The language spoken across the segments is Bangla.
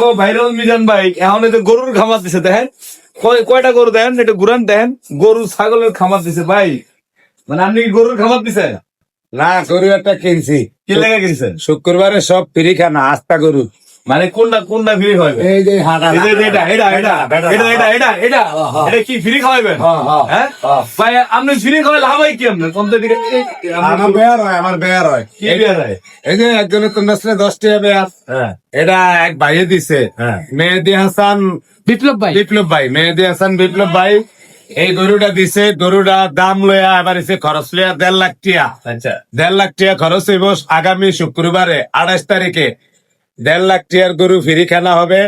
ভাইরাল মিজান ভাই এখন এই যে গরুর খামার দিছে দেখেন, কয়টা গরু দেন একটু ঘুরান দেখেন, গরু ছাগলের খামার দিছে ভাই। মানে আপনি কি গরুর খামার দিছেন? না, গরু একটা কিনছি। কি লেগে কিনছেন? শুক্রবারে সব ফ্রি খানা, আস্তা গরু। মানে কোনটা ফ্রি খাওয়াবেন? এই যে হাঁটা এটা কি ফ্রি খাওয়াবেন? হ্যাঁ ভাই, আপনি ফ্রি খাওয়াই লাভ হয় কি? আপনার কোন দিকে আমার বেয়ার হয়, আমার বেয়ার হয়। কি বিয়ার হয়? এই যে একজনের তোমার 10 টাকা বেয়ার, হ্যাঁ এটা এক ভাইয়ে দিছে। হ্যাঁ। মেহেদি হাসান বিপ্লব ভাই, মেহেদি হাসান বিপ্লব ভাই এই গরুটা দিছে। গরুটা দাম লয়া এবার এসে খরচ লয়া 1.5 লাখ টাকা। আচ্ছা 1.5 লাখ টাকা খরচ হইব। আগামী শুক্রবারে 28 তারিখে 1.5 লাখ টাকার গরু ফ্রি খানা হবে।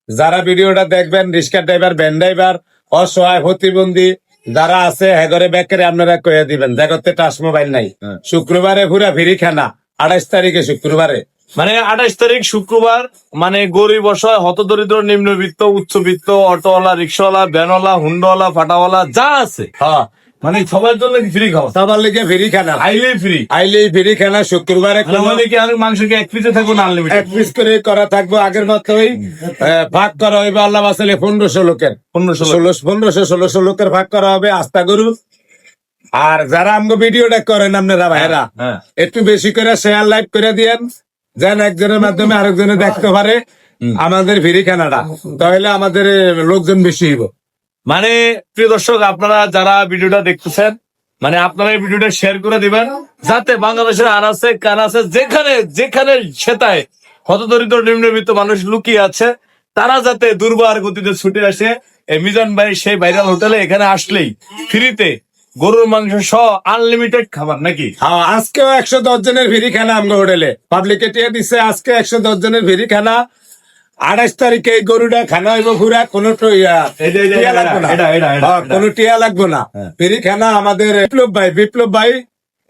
যারা ভিডিওটা দেখবেন, রিক্সা ড্রাইভার, ভ্যান ড্রাইভার, অসহায় প্রতিবন্ধী যারা আছে হেগরে ব্যাকেরে আপনারা কয়ে দিবেন, জগতে টাচ মোবাইল নাই। শুক্রবারে পুরা ফ্রি খানা, 28 তারিখে শুক্রবারে। মানে 28 তারিখ শুক্রবার, মানে গরিব অসহায় হতদরিদ্র নিম্নবিত্ত উচ্চবিত্ত অটোওয়ালা রিক্সাওয়ালা ভ্যানওয়ালা হুন্ডাওয়ালা ফাটাওয়ালা যা আছে, হ্যাঁ, মানে সবার জন্য ফ্রি খাওয়া, সবার লিগে ফ্রি খানা, আইলেই ফ্রি। আইলেই ফ্রি খানা শুক্রবারে। মানে কি আমি মাংস কি এক পিসে থাকবো না আনলিমিটেড? এক পিস করে করা থাকবো। আগের মতোই ভাগ করা হইবে। আল্লাহ বাসালে 1500 লোকের, 1500 লোকের ভাগ করা হবে আস্তা গরু। আর যারা আমগো ভিডিওটা করেন আপনারা ভাইরা, হ্যাঁ। একটু বেশি করে শেয়ার লাইক করে দিয়েন, যেন একজনের মাধ্যমে আরেকজনে দেখতে পারে আমাদের ফ্রি খানাটা, তাহলে আমাদের লোকজন বেশি হইব। মানে প্রিয় দর্শক, আপনারা যারা ভিডিওটা দেখতেছেন, মানে আপনারা এই ভিডিওটা শেয়ার করে দিবেন, যাতে বাংলাদেশের আনাচে কানাচে যেখানে সেটায় হতদরিদ্র নিম্নবিত্ত মানুষ লুকিয়ে আছে, তারা যাতে দুর্বার গতিতে ছুটে আসে এই মিজান ভাই সেই ভাইরাল হোটেলে। এখানে আসলেই ফ্রিতে গরুর মাংস সহ আনলিমিটেড খাবার নাকি? হ্যাঁ, আজকেও 110 জনের ফ্রি খানা আমগো হোটেলে পাবলিকে টিয়া দিচ্ছে। আজকে 110 জনের ফ্রি খানা। 28 তারিখে এই গরুটা খানা হইব পুরা, কোনো টিয়া লাগবে না। হ্যাঁ, কোনো টিয়া লাগবে না, ফ্রি খানা। আমাদের বিপ্লব ভাই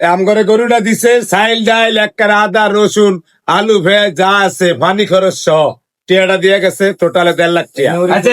আমগরে গরুটা দিছে। চাইল ডাইল একবার আদা রসুন আলু ভে যা আছে পানি খরচ সহ টিয়াটা দিয়ে গেছে। টোটালে 1.5 লাখ টিয়া। আচ্ছা